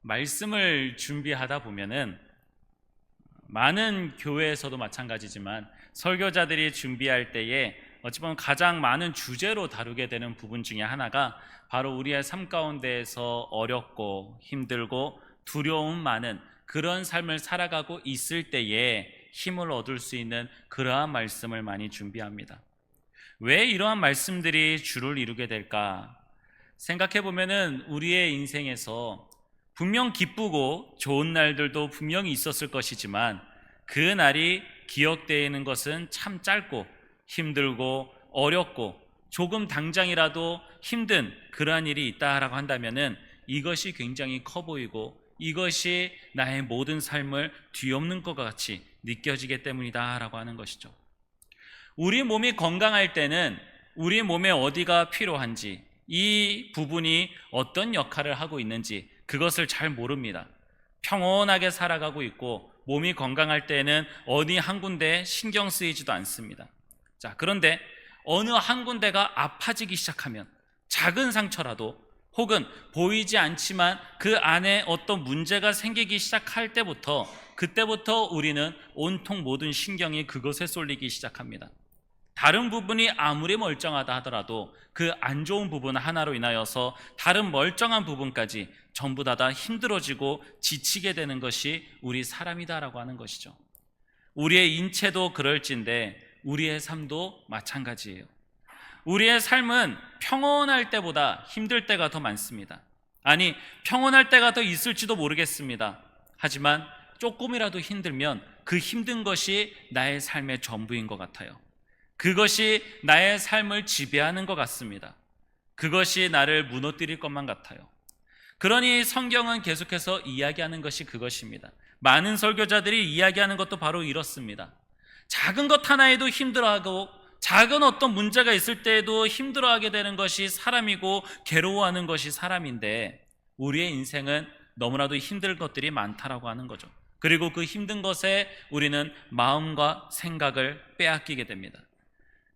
말씀을 준비하다 보면은 많은 교회에서도 마찬가지지만 설교자들이 준비할 때에 어찌 보면 가장 많은 주제로 다루게 되는 부분 중에 하나가 바로 우리의 삶 가운데에서 어렵고 힘들고 두려움 많은 그런 삶을 살아가고 있을 때에 힘을 얻을 수 있는 그러한 말씀을 많이 준비합니다. 왜 이러한 말씀들이 주를 이루게 될까? 생각해 보면은 우리의 인생에서 분명 기쁘고 좋은 날들도 분명히 있었을 것이지만 그 날이 기억되는 것은 참 짧고 힘들고 어렵고 조금 당장이라도 힘든 그러한 일이 있다라고 한다면은 이것이 굉장히 커 보이고 이것이 나의 모든 삶을 뒤엎는 것 같이 느껴지기 때문이다라고 하는 것이죠. 우리 몸이 건강할 때는 우리 몸에 어디가 필요한지, 이 부분이 어떤 역할을 하고 있는지 그것을 잘 모릅니다. 평온하게 살아가고 있고 몸이 건강할 때는 어디 한 군데에 신경 쓰이지도 않습니다. 자, 그런데 어느 한 군데가 아파지기 시작하면 작은 상처라도 혹은 보이지 않지만 그 안에 어떤 문제가 생기기 시작할 때부터 그때부터 우리는 온통 모든 신경이 그것에 쏠리기 시작합니다. 다른 부분이 아무리 멀쩡하다 하더라도 그 안 좋은 부분 하나로 인하여서 다른 멀쩡한 부분까지 전부 다 힘들어지고 지치게 되는 것이 우리 사람이다라고 하는 것이죠. 우리의 인체도 그럴진데 우리의 삶도 마찬가지예요. 우리의 삶은 평온할 때보다 힘들 때가 더 많습니다. 아니, 평온할 때가 더 있을지도 모르겠습니다. 하지만 조금이라도 힘들면 그 힘든 것이 나의 삶의 전부인 것 같아요. 그것이 나의 삶을 지배하는 것 같습니다. 그것이 나를 무너뜨릴 것만 같아요. 그러니 성경은 계속해서 이야기하는 것이 그것입니다. 많은 설교자들이 이야기하는 것도 바로 이렇습니다. 작은 것 하나에도 힘들어하고 작은 어떤 문제가 있을 때에도 힘들어하게 되는 것이 사람이고 괴로워하는 것이 사람인데 우리의 인생은 너무나도 힘들 것들이 많다라고 하는 거죠. 그리고 그 힘든 것에 우리는 마음과 생각을 빼앗기게 됩니다.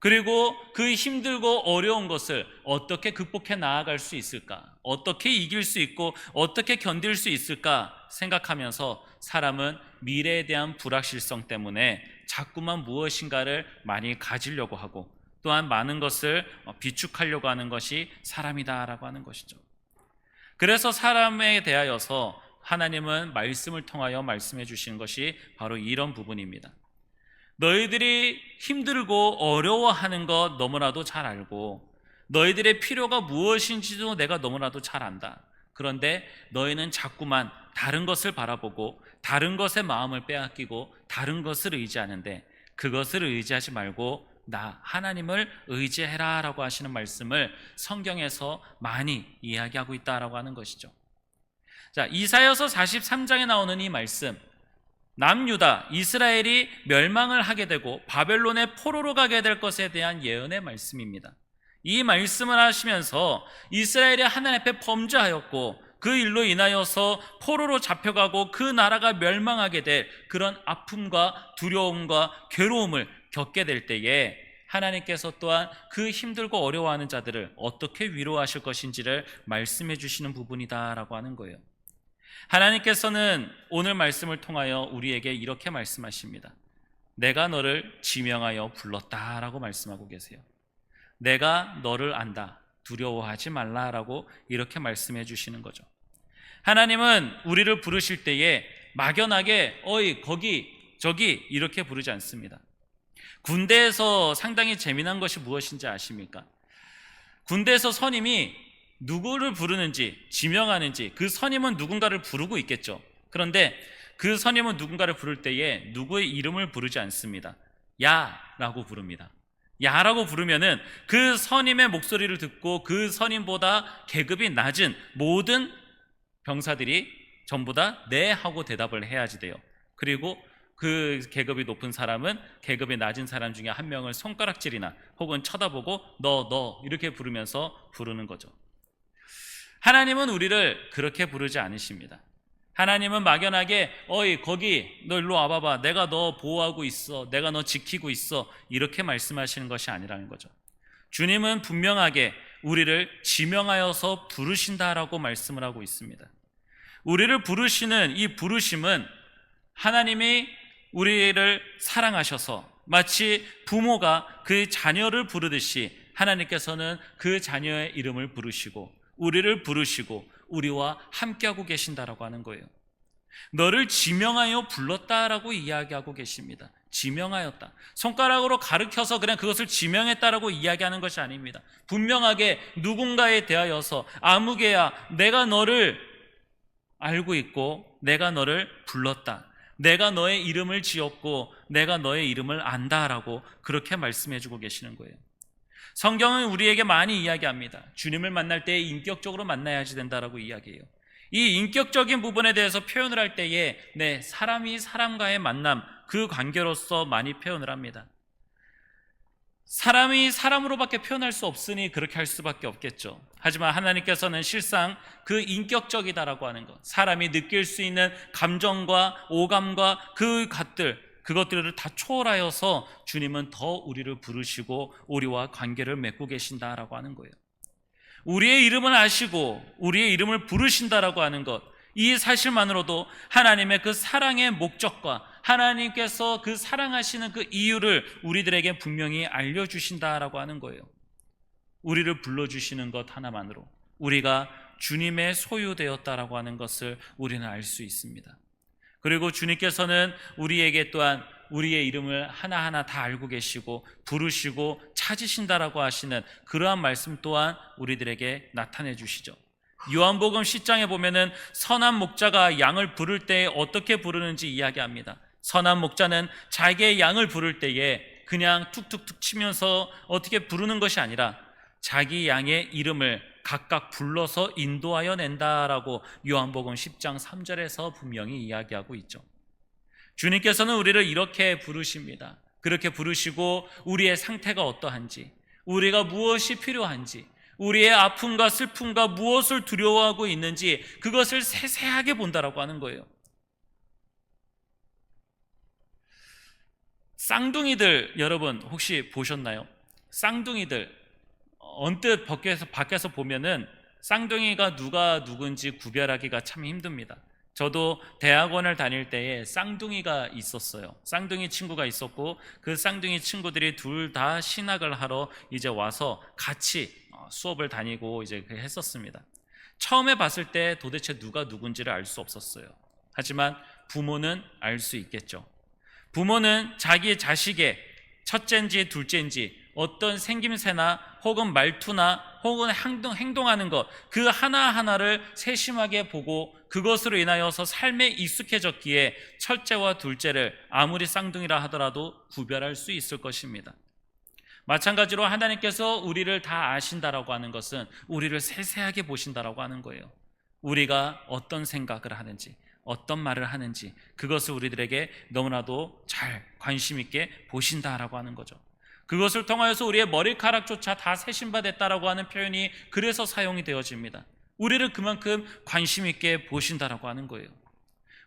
그리고 그 힘들고 어려운 것을 어떻게 극복해 나아갈 수 있을까? 어떻게 이길 수 있고 어떻게 견딜 수 있을까 생각하면서 사람은 미래에 대한 불확실성 때문에 자꾸만 무엇인가를 많이 가지려고 하고 또한 많은 것을 비축하려고 하는 것이 사람이다라고 하는 것이죠. 그래서 사람에 대하여서 하나님은 말씀을 통하여 말씀해 주시는 것이 바로 이런 부분입니다. 너희들이 힘들고 어려워하는 것 너무나도 잘 알고 너희들의 필요가 무엇인지도 내가 너무나도 잘 안다. 그런데 너희는 자꾸만 다른 것을 바라보고 다른 것에 마음을 빼앗기고 다른 것을 의지하는데 그것을 의지하지 말고 나 하나님을 의지해라 라고 하시는 말씀을 성경에서 많이 이야기하고 있다라고 하는 것이죠. 자, 이사야서 43장에 나오는 이 말씀, 남유다 이스라엘이 멸망을 하게 되고 바벨론의 포로로 가게 될 것에 대한 예언의 말씀입니다. 이 말씀을 하시면서 이스라엘이 하나님 앞에 범죄하였고 그 일로 인하여서 포로로 잡혀가고 그 나라가 멸망하게 될 그런 아픔과 두려움과 괴로움을 겪게 될 때에 하나님께서 또한 그 힘들고 어려워하는 자들을 어떻게 위로하실 것인지를 말씀해 주시는 부분이다라고 하는 거예요. 하나님께서는 오늘 말씀을 통하여 우리에게 이렇게 말씀하십니다. 내가 너를 지명하여 불렀다라고 말씀하고 계세요. 내가 너를 안다. 두려워하지 말라라고 이렇게 말씀해 주시는 거죠. 하나님은 우리를 부르실 때에 막연하게 어이 거기 저기 이렇게 부르지 않습니다. 군대에서 상당히 재미난 것이 무엇인지 아십니까? 군대에서 선임이 누구를 부르는지 지명하는지 그 선임은 누군가를 부르고 있겠죠. 그런데 그 선임은 누군가를 부를 때에 누구의 이름을 부르지 않습니다. 야라고 부릅니다. 야라고 부르면은 그 선임의 목소리를 듣고 그 선임보다 계급이 낮은 모든 병사들이 전부 다 네 하고 대답을 해야지 돼요. 그리고 그 계급이 높은 사람은 계급이 낮은 사람 중에 한 명을 손가락질이나 혹은 쳐다보고 너 이렇게 부르면서 부르는 거죠. 하나님은 우리를 그렇게 부르지 않으십니다. 하나님은 막연하게 어이 거기 너 일로 와봐봐, 내가 너 보호하고 있어, 내가 너 지키고 있어, 이렇게 말씀하시는 것이 아니라는 거죠. 주님은 분명하게 우리를 지명하여서 부르신다라고 말씀을 하고 있습니다. 우리를 부르시는 이 부르심은 하나님이 우리를 사랑하셔서 마치 부모가 그 자녀를 부르듯이 하나님께서는 그 자녀의 이름을 부르시고 우리를 부르시고 우리와 함께하고 계신다라고 하는 거예요. 너를 지명하여 불렀다라고 이야기하고 계십니다. 지명하였다. 손가락으로 가르쳐서 그냥 그것을 지명했다라고 이야기하는 것이 아닙니다. 분명하게 누군가에 대하여서 아무개야 내가 너를 알고 있고 내가 너를 불렀다. 내가 너의 이름을 지었고 내가 너의 이름을 안다라고 그렇게 말씀해주고 계시는 거예요. 성경은 우리에게 많이 이야기합니다. 주님을 만날 때 인격적으로 만나야지 된다라고 이야기해요. 이 인격적인 부분에 대해서 표현을 할 때에 사람이 사람과의 만남, 그 관계로서 많이 표현을 합니다. 사람이 사람으로밖에 표현할 수 없으니 그렇게 할 수밖에 없겠죠. 하지만 하나님께서는 실상 그 인격적이다라고 하는 것, 사람이 느낄 수 있는 감정과 오감과 그것들을 다 초월하여서 주님은 더 우리를 부르시고 우리와 관계를 맺고 계신다라고 하는 거예요. 우리의 이름을 아시고 우리의 이름을 부르신다라고 하는 것, 이 사실만으로도 하나님의 그 사랑의 목적과 하나님께서 그 사랑하시는 그 이유를 우리들에게 분명히 알려주신다라고 하는 거예요. 우리를 불러주시는 것 하나만으로 우리가 주님의 소유되었다라고 하는 것을 우리는 알 수 있습니다. 그리고 주님께서는 우리에게 또한 우리의 이름을 하나하나 다 알고 계시고 부르시고 찾으신다라고 하시는 그러한 말씀 또한 우리들에게 나타내 주시죠. 요한복음 10장에 보면은 선한 목자가 양을 부를 때 어떻게 부르는지 이야기합니다. 선한 목자는 자기의 양을 부를 때에 그냥 툭툭툭 치면서 어떻게 부르는 것이 아니라 자기 양의 이름을 각각 불러서 인도하여 낸다라고 요한복음 10장 3절에서 분명히 이야기하고 있죠. 주님께서는 우리를 이렇게 부르십니다. 그렇게 부르시고 우리의 상태가 어떠한지, 우리가 무엇이 필요한지, 우리의 아픔과 슬픔과 무엇을 두려워하고 있는지 그것을 세세하게 본다라고 하는 거예요. 쌍둥이들 여러분 혹시 보셨나요? 쌍둥이들 언뜻 밖에서 보면은 쌍둥이가 누가 누군지 구별하기가 참 힘듭니다. 저도 대학원을 다닐 때에 쌍둥이가 있었어요. 쌍둥이 친구가 있었고 그 쌍둥이 친구들이 둘 다 신학을 하러 이제 와서 같이 수업을 다니고 이제 했었습니다. 처음에 봤을 때 도대체 누가 누군지를 알 수 없었어요. 하지만 부모는 알 수 있겠죠. 부모는 자기 자식의 첫째인지 둘째인지 어떤 생김새나 혹은 말투나 혹은 행동하는 것 그 하나하나를 세심하게 보고 그것으로 인하여서 삶에 익숙해졌기에 첫째와 둘째를 아무리 쌍둥이라 하더라도 구별할 수 있을 것입니다. 마찬가지로 하나님께서 우리를 다 아신다라고 하는 것은 우리를 세세하게 보신다라고 하는 거예요. 우리가 어떤 생각을 하는지 어떤 말을 하는지 그것을 우리들에게 너무나도 잘 관심 있게 보신다라고 하는 거죠. 그것을 통하여서 우리의 머리카락조차 다 세심받았다라고 하는 표현이 그래서 사용이 되어집니다. 우리를 그만큼 관심 있게 보신다라고 하는 거예요.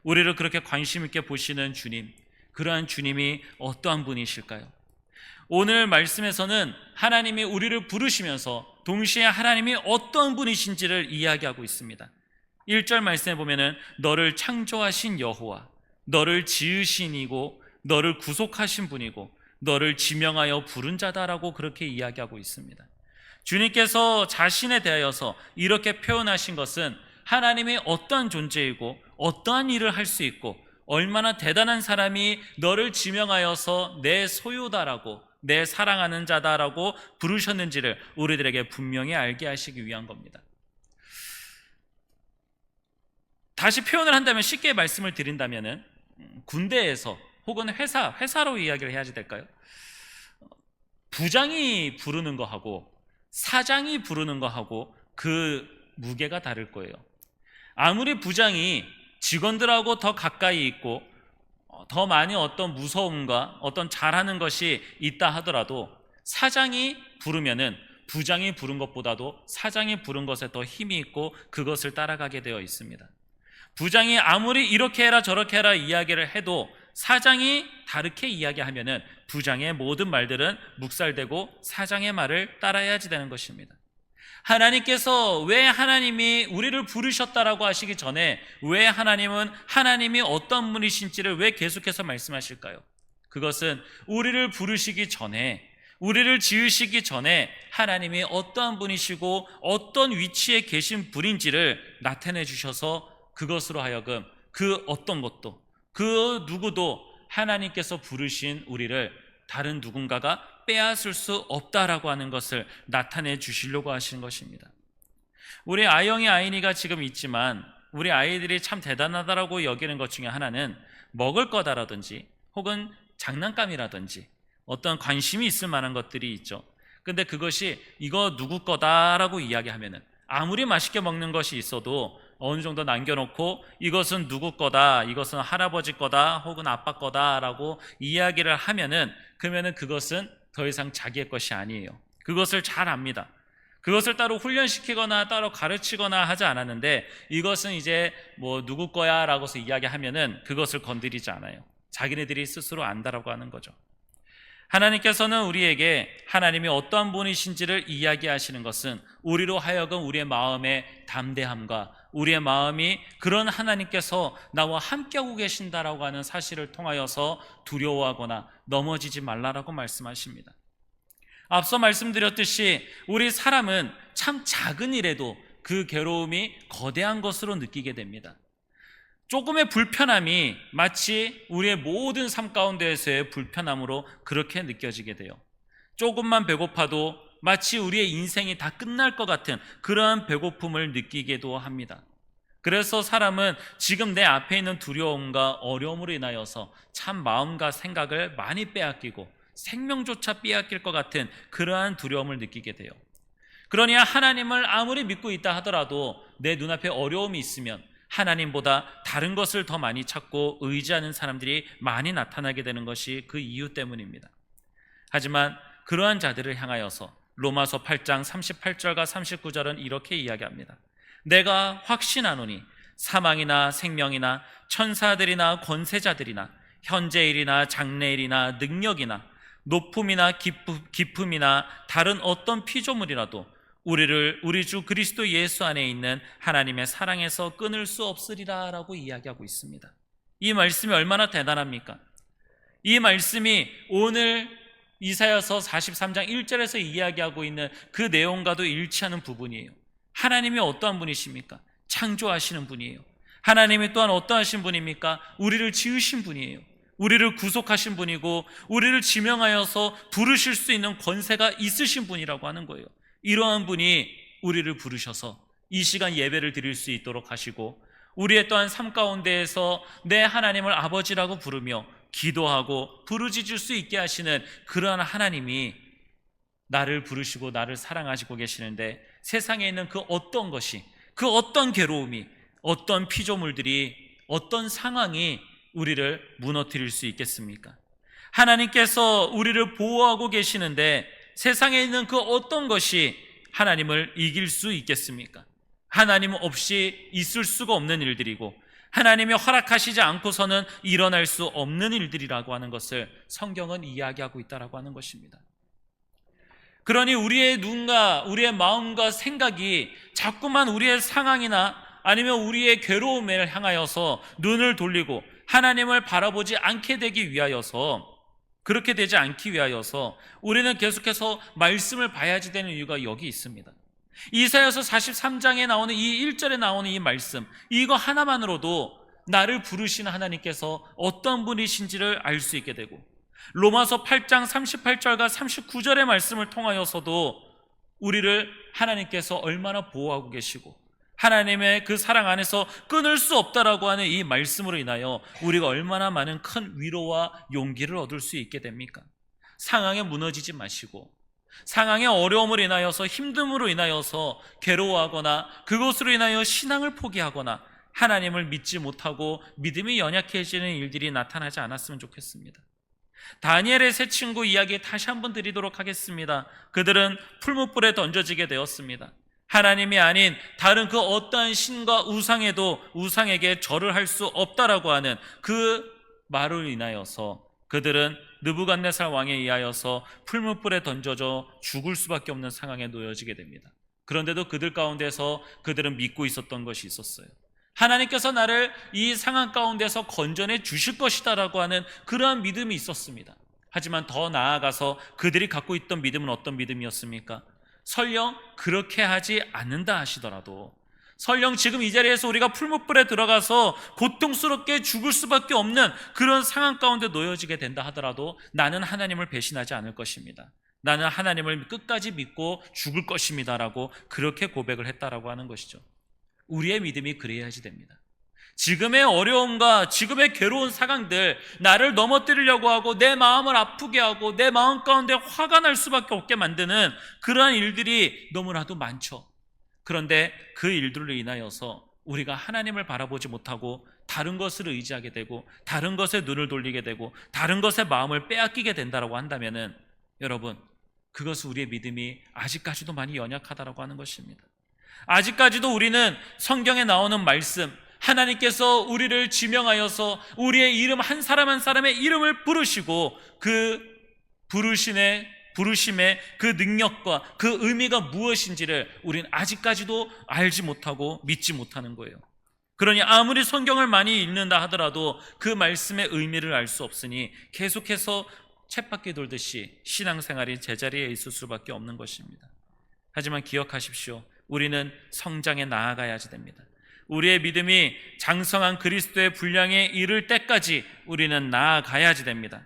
우리를 그렇게 관심 있게 보시는 주님, 그러한 주님이 어떠한 분이실까요? 오늘 말씀에서는 하나님이 우리를 부르시면서 동시에 하나님이 어떠한 분이신지를 이야기하고 있습니다. 1절 말씀에 보면은 너를 창조하신 여호와, 너를 지으신 이고 너를 구속하신 분이고 너를 지명하여 부른 자다라고 그렇게 이야기하고 있습니다. 주님께서 자신에 대하여서 이렇게 표현하신 것은 하나님이 어떠한 존재이고 어떠한 일을 할 수 있고 얼마나 대단한 사람이 너를 지명하여서 내 소유다라고 내 사랑하는 자다라고 부르셨는지를 우리들에게 분명히 알게 하시기 위한 겁니다. 다시 표현을 한다면 쉽게 말씀을 드린다면은 군대에서 혹은 회사로 이야기를 해야지 될까요? 부장이 부르는 거하고 사장이 부르는 거하고 그 무게가 다를 거예요. 아무리 부장이 직원들하고 더 가까이 있고 더 많이 어떤 무서움과 어떤 잘하는 것이 있다 하더라도 사장이 부르면은 부장이 부른 것보다도 사장이 부른 것에 더 힘이 있고 그것을 따라가게 되어 있습니다. 부장이 아무리 이렇게 해라 저렇게 해라 이야기를 해도 사장이 다르게 이야기하면은 부장의 모든 말들은 묵살되고 사장의 말을 따라야지 되는 것입니다. 하나님께서 왜 하나님이 우리를 부르셨다라고 하시기 전에 왜 하나님이 어떤 분이신지를 왜 계속해서 말씀하실까요? 그것은 우리를 부르시기 전에, 우리를 지으시기 전에 하나님이 어떠한 분이시고 어떤 위치에 계신 분인지를 나타내 주셔서 그것으로 하여금 그 어떤 것도, 그 누구도 하나님께서 부르신 우리를 다른 누군가가 빼앗을 수 없다라고 하는 것을 나타내 주시려고 하시는 것입니다. 우리 아영이 아이니가 지금 있지만 우리 아이들이 참 대단하다라고 여기는 것 중에 하나는 먹을 거다라든지 혹은 장난감이라든지 어떤 관심이 있을 만한 것들이 있죠. 근데 그것이 이거 누구 거다라고 이야기하면은 아무리 맛있게 먹는 것이 있어도 어느 정도 남겨놓고 이것은 누구 거다, 이것은 할아버지 거다 혹은 아빠 거다라고 이야기를 하면은 그러면은 그것은 더 이상 자기의 것이 아니에요. 그것을 잘 압니다. 그것을 따로 훈련시키거나 따로 가르치거나 하지 않았는데 이것은 이제 뭐 누구 거야 라고서 이야기하면은 그것을 건드리지 않아요. 자기네들이 스스로 안다라고 하는 거죠. 하나님께서는 우리에게 하나님이 어떠한 분이신지를 이야기하시는 것은 우리로 하여금 우리의 마음의 담대함과 우리의 마음이 그런 하나님께서 나와 함께하고 계신다라고 하는 사실을 통하여서 두려워하거나 넘어지지 말라라고 말씀하십니다. 앞서 말씀드렸듯이 우리 사람은 참 작은 일에도 그 괴로움이 거대한 것으로 느끼게 됩니다. 조금의 불편함이 마치 우리의 모든 삶 가운데에서의 불편함으로 그렇게 느껴지게 돼요. 조금만 배고파도 마치 우리의 인생이 다 끝날 것 같은 그러한 배고픔을 느끼기도 합니다. 그래서 사람은 지금 내 앞에 있는 두려움과 어려움으로 인하여서 참 마음과 생각을 많이 빼앗기고 생명조차 빼앗길 것 같은 그러한 두려움을 느끼게 돼요. 그러니 하나님을 아무리 믿고 있다 하더라도 내 눈앞에 어려움이 있으면 하나님보다 다른 것을 더 많이 찾고 의지하는 사람들이 많이 나타나게 되는 것이 그 이유 때문입니다. 하지만 그러한 자들을 향하여서 로마서 8장 38절과 39절은 이렇게 이야기합니다. 내가 확신하노니 사망이나 생명이나 천사들이나 권세자들이나 현재일이나 장래일이나 능력이나 높음이나 깊음이나 다른 어떤 피조물이라도 우리 주 그리스도 예수 안에 있는 하나님의 사랑에서 끊을 수 없으리라 라고 이야기하고 있습니다. 이 말씀이 얼마나 대단합니까? 이 말씀이 오늘 이사야서 43장 1절에서 이야기하고 있는 그 내용과도 일치하는 부분이에요. 하나님이 어떠한 분이십니까? 창조하시는 분이에요. 하나님이 또한 어떠하신 분입니까? 우리를 지으신 분이에요. 우리를 구속하신 분이고 우리를 지명하여서 부르실 수 있는 권세가 있으신 분이라고 하는 거예요. 이러한 분이 우리를 부르셔서 이 시간 예배를 드릴 수 있도록 하시고 우리의 또한 삶 가운데에서 내 하나님을 아버지라고 부르며 기도하고 부르짖을 수 있게 하시는 그러한 하나님이 나를 부르시고 나를 사랑하시고 계시는데 세상에 있는 그 어떤 것이, 그 어떤 괴로움이, 어떤 피조물들이, 어떤 상황이 우리를 무너뜨릴 수 있겠습니까? 하나님께서 우리를 보호하고 계시는데 세상에 있는 그 어떤 것이 하나님을 이길 수 있겠습니까? 하나님 없이 있을 수가 없는 일들이고 하나님이 허락하시지 않고서는 일어날 수 없는 일들이라고 하는 것을 성경은 이야기하고 있다라고 하는 것입니다. 그러니 우리의 눈과 우리의 마음과 생각이 자꾸만 우리의 상황이나 아니면 우리의 괴로움을 향하여서 눈을 돌리고 하나님을 바라보지 않게 되기 위하여서, 그렇게 되지 않기 위하여서 우리는 계속해서 말씀을 봐야지 되는 이유가 여기 있습니다. 이사야서 43장에 나오는 이 1절에 나오는 이 말씀, 이거 하나만으로도 나를 부르시는 하나님께서 어떤 분이신지를 알 수 있게 되고 로마서 8장 38절과 39절의 말씀을 통하여서도 우리를 하나님께서 얼마나 보호하고 계시고 하나님의 그 사랑 안에서 끊을 수 없다라고 하는 이 말씀으로 인하여 우리가 얼마나 많은 큰 위로와 용기를 얻을 수 있게 됩니까? 상황에 무너지지 마시고 상황의 어려움으로 인하여서 힘듦으로 인하여서 괴로워하거나 그것으로 인하여 신앙을 포기하거나 하나님을 믿지 못하고 믿음이 연약해지는 일들이 나타나지 않았으면 좋겠습니다. 다니엘의 세 친구 이야기 다시 한번 드리도록 하겠습니다. 그들은 풀무불에 던져지게 되었습니다. 하나님이 아닌 다른 그 어떠한 신과 우상에게 절을 할 수 없다라고 하는 그 말을 인하여서 그들은 느부갓네살 왕에 의하여서 풀무불에 던져져 죽을 수밖에 없는 상황에 놓여지게 됩니다. 그런데도 그들 가운데서 그들은 믿고 있었던 것이 있었어요. 하나님께서 나를 이 상황 가운데서 건져내 주실 것이다라고 하는 그러한 믿음이 있었습니다. 하지만 더 나아가서 그들이 갖고 있던 믿음은 어떤 믿음이었습니까? 설령 그렇게 하지 않는다 하시더라도, 설령 지금 이 자리에서 우리가 풀무불에 들어가서 고통스럽게 죽을 수밖에 없는 그런 상황 가운데 놓여지게 된다 하더라도 나는 하나님을 배신하지 않을 것입니다. 나는 하나님을 끝까지 믿고 죽을 것입니다라고 그렇게 고백을 했다라고 하는 것이죠. 우리의 믿음이 그래야지 됩니다. 지금의 어려움과 지금의 괴로운 상황들, 나를 넘어뜨리려고 하고 내 마음을 아프게 하고 내 마음 가운데 화가 날 수밖에 없게 만드는 그러한 일들이 너무나도 많죠. 그런데 그 일들로 인하여서 우리가 하나님을 바라보지 못하고 다른 것을 의지하게 되고 다른 것에 눈을 돌리게 되고 다른 것에 마음을 빼앗기게 된다고 한다면은, 여러분, 그것은 우리의 믿음이 아직까지도 많이 연약하다라고 하는 것입니다. 아직까지도 우리는 성경에 나오는 말씀, 하나님께서 우리를 지명하여서 우리의 이름 한 사람 한 사람의 이름을 부르시고 그 부르심의 그 능력과 그 의미가 무엇인지를 우리는 아직까지도 알지 못하고 믿지 못하는 거예요. 그러니 아무리 성경을 많이 읽는다 하더라도 그 말씀의 의미를 알 수 없으니 계속해서 쳇바퀴 돌듯이 신앙생활이 제자리에 있을 수밖에 없는 것입니다. 하지만 기억하십시오. 우리는 성장에 나아가야지 됩니다. 우리의 믿음이 장성한 그리스도의 분량에 이를 때까지 우리는 나아가야지 됩니다.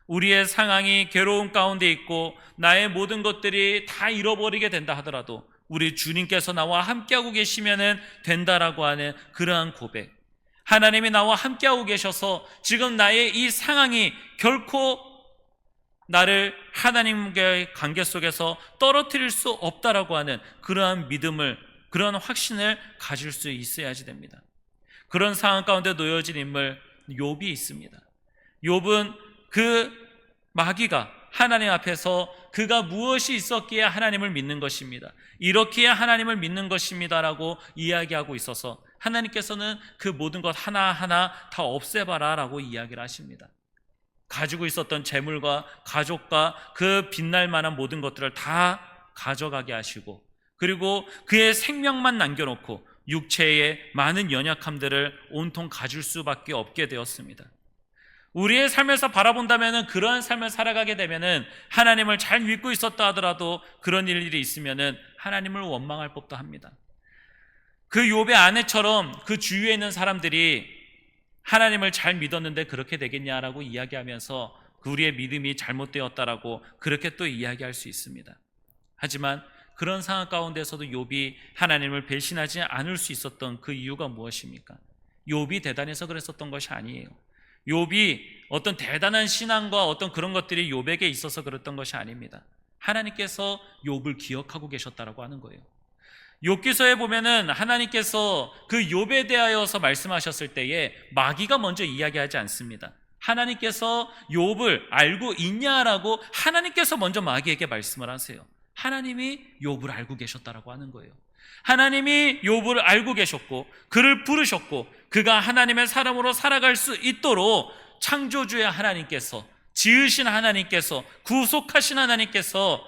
우리의 상황이 괴로움 가운데 있고 나의 모든 것들이 다 잃어버리게 된다 하더라도 우리 주님께서 나와 함께하고 계시면 된다라고 하는 그러한 고백, 하나님이 나와 함께하고 계셔서 지금 나의 이 상황이 결코 나를 하나님과의 관계 속에서 떨어뜨릴 수 없다라고 하는 그러한 믿음을, 그런 확신을 가질 수 있어야지 됩니다. 그런 상황 가운데 놓여진 인물 욥이 있습니다. 욥은 그 마귀가 하나님 앞에서 그가 무엇이 있었기에 하나님을 믿는 것입니다, 이렇기에 하나님을 믿는 것입니다라고 이야기하고 있어서 하나님께서는 그 모든 것 하나하나 다 없애봐라 라고 이야기를 하십니다. 가지고 있었던 재물과 가족과 그 빛날 만한 모든 것들을 다 가져가게 하시고, 그리고 그의 생명만 남겨놓고 육체의 많은 연약함들을 온통 가질 수밖에 없게 되었습니다. 우리의 삶에서 바라본다면 그러한 삶을 살아가게 되면 하나님을 잘 믿고 있었다 하더라도 그런 일이 있으면 하나님을 원망할 법도 합니다. 그 욥의 아내처럼 그 주위에 있는 사람들이 하나님을 잘 믿었는데 그렇게 되겠냐라고 이야기하면서 우리의 믿음이 잘못되었다라고 그렇게 또 이야기할 수 있습니다. 하지만 그런 상황 가운데서도 욥이 하나님을 배신하지 않을 수 있었던 그 이유가 무엇입니까? 욥이 대단해서 그랬었던 것이 아니에요. 욥이 어떤 대단한 신앙과 어떤 그런 것들이 욥에게 있어서 그랬던 것이 아닙니다. 하나님께서 욥을 기억하고 계셨다라고 하는 거예요. 욥기서에 보면은 하나님께서 그 욥에 대하여서 말씀하셨을 때에 마귀가 먼저 이야기하지 않습니다. 하나님께서 욥을 알고 있냐라고 하나님께서 먼저 마귀에게 말씀을 하세요. 하나님이 욥을 알고 계셨다라고 하는 거예요. 하나님이 욥을 알고 계셨고 그를 부르셨고 그가 하나님의 사람으로 살아갈 수 있도록 창조주의 하나님께서, 지으신 하나님께서, 구속하신 하나님께서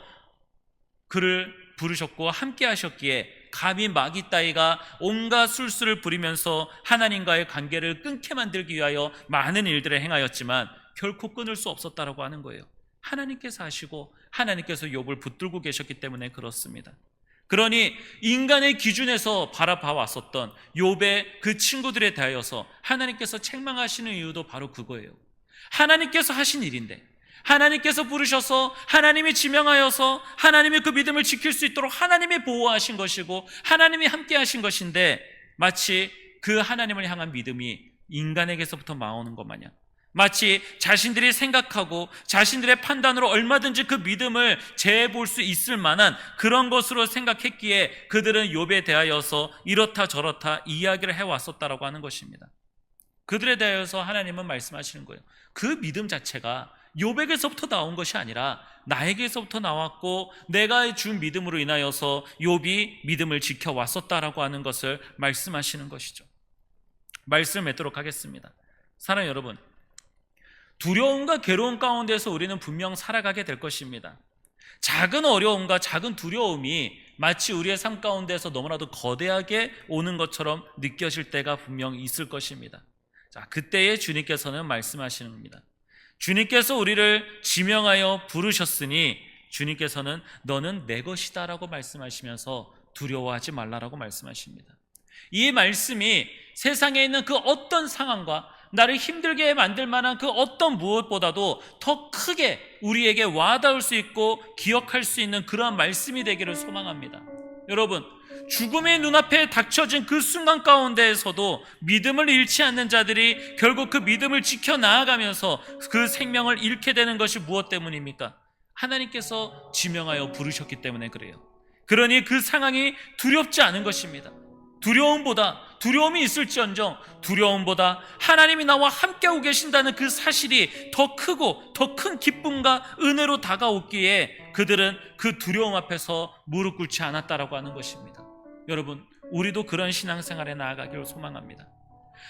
그를 부르셨고 함께 하셨기에 감히 마귀 따위가 온갖 술수를 부리면서 하나님과의 관계를 끊게 만들기 위하여 많은 일들을 행하였지만 결코 끊을 수 없었다라고 하는 거예요. 하나님께서 하시고 하나님께서 욥을 붙들고 계셨기 때문에 그렇습니다. 그러니 인간의 기준에서 바라봐 왔었던 욥의 그 친구들에 대하여서 하나님께서 책망하시는 이유도 바로 그거예요. 하나님께서 하신 일인데, 하나님께서 부르셔서 하나님이 지명하여서 하나님이 그 믿음을 지킬 수 있도록 하나님이 보호하신 것이고 하나님이 함께 하신 것인데, 마치 그 하나님을 향한 믿음이 인간에게서부터 나오는 것 마냥, 마치 자신들이 생각하고 자신들의 판단으로 얼마든지 그 믿음을 재볼 수 있을 만한 그런 것으로 생각했기에 그들은 욥에 대하여서 이렇다 저렇다 이야기를 해왔었다라고 하는 것입니다. 그들에 대하여서 하나님은 말씀하시는 거예요. 그 믿음 자체가 욥에게서부터 나온 것이 아니라 나에게서부터 나왔고 내가 준 믿음으로 인하여서 욥이 믿음을 지켜왔었다라고 하는 것을 말씀하시는 것이죠. 말씀을 맺도록 하겠습니다. 사랑하는 여러분, 두려움과 괴로움 가운데서 우리는 분명 살아가게 될 것입니다. 작은 어려움과 작은 두려움이 마치 우리의 삶 가운데서 너무나도 거대하게 오는 것처럼 느껴질 때가 분명 있을 것입니다. 자, 그때에 주님께서는 말씀하시는 겁니다. 주님께서 우리를 지명하여 부르셨으니 주님께서는 너는 내 것이다 라고 말씀하시면서 두려워하지 말라라고 말씀하십니다. 이 말씀이 세상에 있는 그 어떤 상황과 나를 힘들게 만들 만한 그 어떤 무엇보다도 더 크게 우리에게 와닿을 수 있고 기억할 수 있는 그러한 말씀이 되기를 소망합니다. 여러분, 죽음의 눈앞에 닥쳐진 그 순간 가운데에서도 믿음을 잃지 않는 자들이 결국 그 믿음을 지켜나아가면서 그 생명을 잃게 되는 것이 무엇 때문입니까? 하나님께서 지명하여 부르셨기 때문에 그래요. 그러니 그 상황이 두렵지 않은 것입니다. 두려움이 있을지언정 두려움보다 하나님이 나와 함께하고 계신다는 그 사실이 더 크고 더 큰 기쁨과 은혜로 다가오기에 그들은 그 두려움 앞에서 무릎 꿇지 않았다라고 하는 것입니다. 여러분, 우리도 그런 신앙생활에 나아가기를 소망합니다.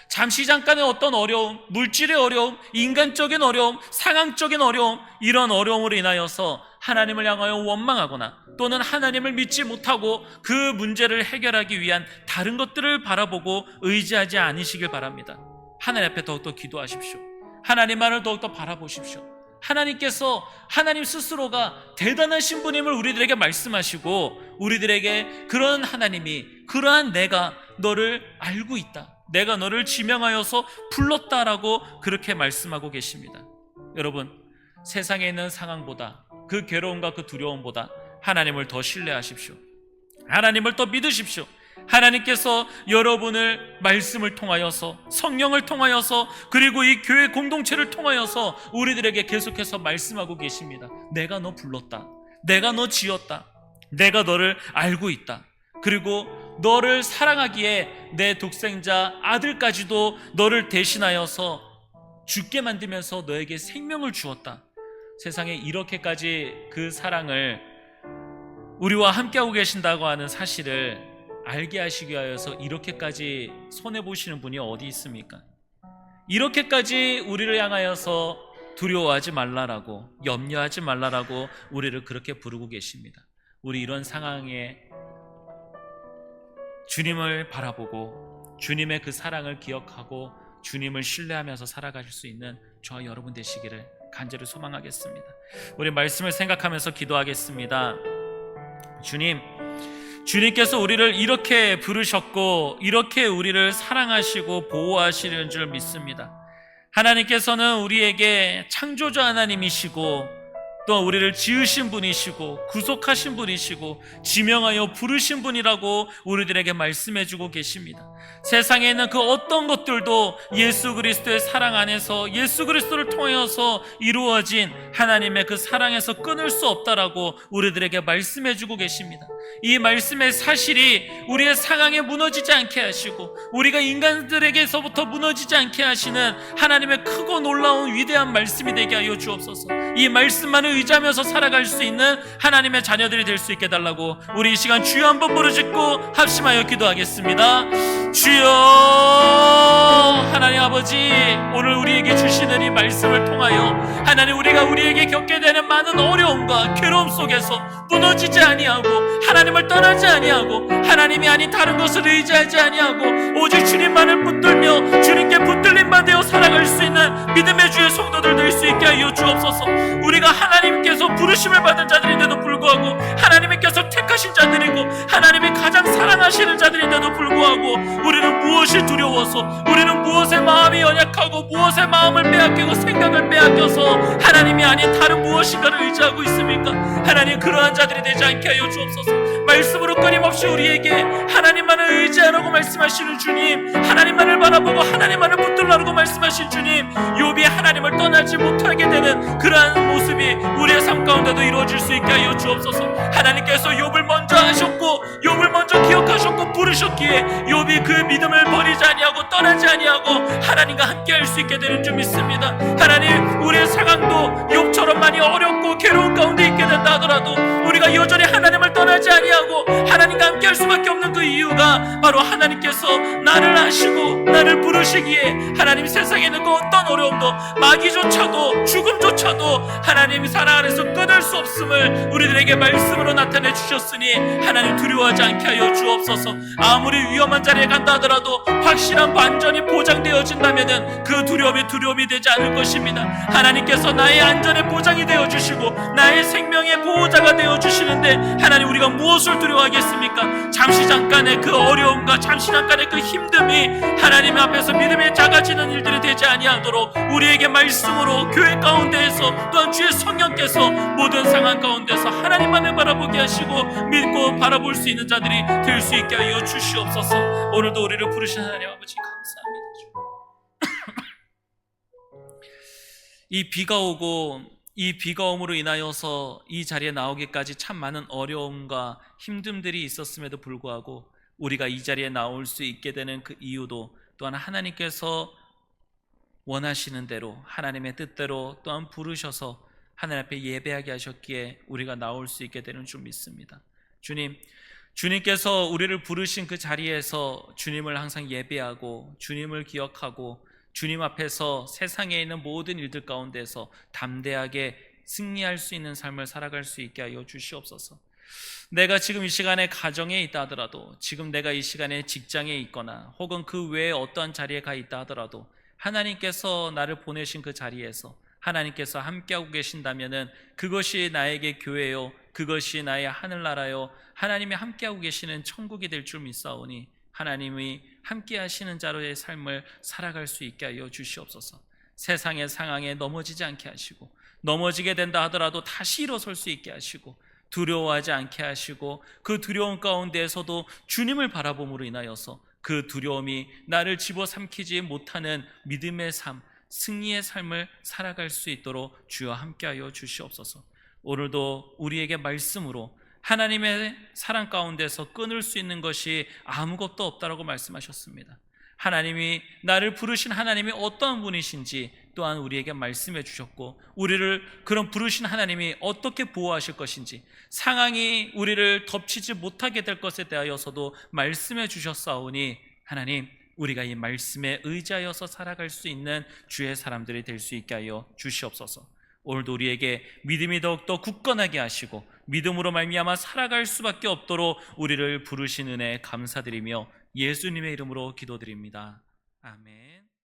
잠시 잠깐의 어떤 어려움, 물질의 어려움, 인간적인 어려움, 상황적인 어려움, 이런 어려움으로 인하여서 하나님을 향하여 원망하거나 또는 하나님을 믿지 못하고 그 문제를 해결하기 위한 다른 것들을 바라보고 의지하지 않으시길 바랍니다. 하나님 앞에 더욱더 기도하십시오. 하나님만을 더욱더 바라보십시오. 하나님께서 하나님 스스로가 대단하신 분임을 우리들에게 말씀하시고 우리들에게 그런 하나님이 그러한 내가 너를 알고 있다, 내가 너를 지명하여서 불렀다라고 그렇게 말씀하고 계십니다. 여러분, 세상에 있는 상황보다 그 괴로움과 그 두려움보다 하나님을 더 신뢰하십시오. 하나님을 더 믿으십시오. 하나님께서 여러분을 말씀을 통하여서, 성령을 통하여서, 그리고 이 교회 공동체를 통하여서 우리들에게 계속해서 말씀하고 계십니다. 내가 너 불렀다, 내가 너 지었다, 내가 너를 알고 있다, 그리고 너를 사랑하기에 내 독생자 아들까지도 너를 대신하여서 죽게 만들면서 너에게 생명을 주었다. 세상에 이렇게까지 그 사랑을 우리와 함께하고 계신다고 하는 사실을 알게 하시기 위하여서 이렇게까지 손해보시는 분이 어디 있습니까? 이렇게까지 우리를 향하여서 두려워하지 말라라고, 염려하지 말라라고 우리를 그렇게 부르고 계십니다. 우리 이런 상황에 주님을 바라보고 주님의 그 사랑을 기억하고 주님을 신뢰하면서 살아가실 수 있는 저와 여러분 되시기를 간절히 소망하겠습니다. 우리 말씀을 생각하면서 기도하겠습니다. 주님께서 우리를 이렇게 부르셨고 이렇게 우리를 사랑하시고 보호하시는 줄 믿습니다. 하나님께서는 우리에게 창조자 하나님이시고 또 우리를 지으신 분이시고 구속하신 분이시고 지명하여 부르신 분이라고 우리들에게 말씀해주고 계십니다. 세상에 있는 그 어떤 것들도 예수 그리스도의 사랑 안에서, 예수 그리스도를 통하여서 이루어진 하나님의 그 사랑에서 끊을 수 없다라고 우리들에게 말씀해주고 계십니다. 이 말씀의 사실이 우리의 상황에 무너지지 않게 하시고 우리가 인간들에게서부터 무너지지 않게 하시는 하나님의 크고 놀라운 위대한 말씀이 되게 하여 주옵소서. 이 말씀만을 의지하면서 살아갈 수 있는 하나님의 자녀들이 될 수 있게 달라고 우리 이 시간 주여 한번 부르짖고 합심하여 기도하겠습니다. 주여, 하나님 아버지, 오늘 우리에게 주시는 이 말씀을 통하여 하나님, 우리에게 겪게 되는 많은 어려움과 괴로움 속에서 무너지지 아니하고 하나님을 떠나지 아니하고 하나님이 아닌 다른 것을 의지하지 아니하고 오직 주님만을 붙들며 주님께 붙들림 받아 살아갈 수 있는 믿음의 주의 성도들 될 수 있게 하여 주옵소서. 우리가 하나님께서 부르심을 받은 자들인데도 불구하고 하나님께서 택하신 자들이고 하나님이 가장 사랑하시는 자들인데도 불구하고 우리는 무엇이 두려워서, 우리는 무엇에 마음이 연약하고 무엇에 마음을 빼앗기고 생각을 빼앗겨서 하나님이 아닌 다른 무엇인가를 의지하고 있습니까? 하나님, 그러한 자들이 되지 않게 하여 주옵소서. 말씀으로 끊임없이 우리에게 하나님만을 의지하라고 말씀하시는 주님, 하나님만을 바라보고 하나님만을 붙들라고 말씀하신 주님, 욥이 하나님을 떠나지 못하게 되는 그러한 모습이 우리의 삶 가운데도 이루어질 수 있게 하여 주옵소서. 하나님께서 욥을 먼저 하셨고 욥을 먼저 기억하셨고 부르셨기에 욥이 그 믿음을 버리지 아니하고 떠나지 아니하고 하나님과 함께할 수 있게 되는 줄 믿습니다. 하나님, 우리의 상황도 욥처럼 많이 어렵고 괴로운 가운데 있게 된다 하더라도 우리가 우리가 여전히 하나님을 떠나지 아니하고 하나님과 함께 할 수밖에 없는 그 이유가 바로 하나님께서 나를 아시고 나를 부르시기에 하나님 세상에 있는 그 어떤 어려움도 마귀조차도 죽음조차도 하나님 사랑 안에서 끊을 수 없음을 우리들에게 말씀으로 나타내 주셨으니 하나님 두려워하지 않게 하여 주옵소서. 아무리 위험한 자리에 간다 하더라도 확실한 반전이 보장되어진다면 그 두려움이 되지 않을 것입니다. 하나님께서 나의 안전의 보장이 되어주시고 나의 생명의 보호자가 되어주시는데 하나님 우리가 무엇을 두려워하겠습니까? 잠시 잠깐의 그 어려움과 잠시 잠깐의 그 힘듦이 하나님 앞에서 믿음이 작아지는 일들이 되지 아니하도록 우리에게 말씀으로 교회 가운데에서 또한 주의 성령께서 모든 상황 가운데서 하나님만을 바라보게 하시고 믿고 바라볼 수 있는 자들이 될 수 있게 하여 주시옵소서. 오늘도 우리를 부르신 하나님 아버지 감사합니다. 이 비가 오고 이 비가옴으로 인하여서 이 자리에 나오기까지 참 많은 어려움과 힘듦들이 있었음에도 불구하고 우리가 이 자리에 나올 수 있게 되는 그 이유도 또한 하나님께서 원하시는 대로 하나님의 뜻대로 또한 부르셔서 하나님 앞에 예배하게 하셨기에 우리가 나올 수 있게 되는 줄 믿습니다. 주님께서 우리를 부르신 그 자리에서 주님을 항상 예배하고 주님을 기억하고 주님 앞에서 세상에 있는 모든 일들 가운데서 담대하게 승리할 수 있는 삶을 살아갈 수 있게 하여 주시옵소서. 내가 지금 이 시간에 가정에 있다 하더라도, 지금 내가 이 시간에 직장에 있거나 혹은 그 외에 어떠한 자리에 가 있다 하더라도 하나님께서 나를 보내신 그 자리에서 하나님께서 함께하고 계신다면은 그것이 나에게 교회요, 그것이 나의 하늘나라요, 하나님이 함께하고 계시는 천국이 될 줄 믿사오니 하나님이 함께 하시는 자로의 삶을 살아갈 수 있게 하여 주시옵소서. 세상의 상황에 넘어지지 않게 하시고 넘어지게 된다 하더라도 다시 일어설 수 있게 하시고 두려워하지 않게 하시고 그 두려움 가운데에서도 주님을 바라봄으로 인하여서 그 두려움이 나를 집어삼키지 못하는 믿음의 삶, 승리의 삶을 살아갈 수 있도록 주여 함께하여 주시옵소서. 오늘도 우리에게 말씀으로 하나님의 사랑 가운데서 끊을 수 있는 것이 아무것도 없다라고 말씀하셨습니다. 하나님이 나를 부르신 하나님이 어떤 분이신지 또한 우리에게 말씀해 주셨고 우리를 그런 부르신 하나님이 어떻게 보호하실 것인지 상황이 우리를 덮치지 못하게 될 것에 대하여서도 말씀해 주셨사오니 하나님 우리가 이 말씀에 의지하여서 살아갈 수 있는 주의 사람들이 될 수 있게 하여 주시옵소서. 오늘도 우리에게 믿음이 더욱더 굳건하게 하시고 믿음으로 말미암아 살아갈 수밖에 없도록 우리를 부르신 은혜에 감사드리며 예수님의 이름으로 기도드립니다. 아멘.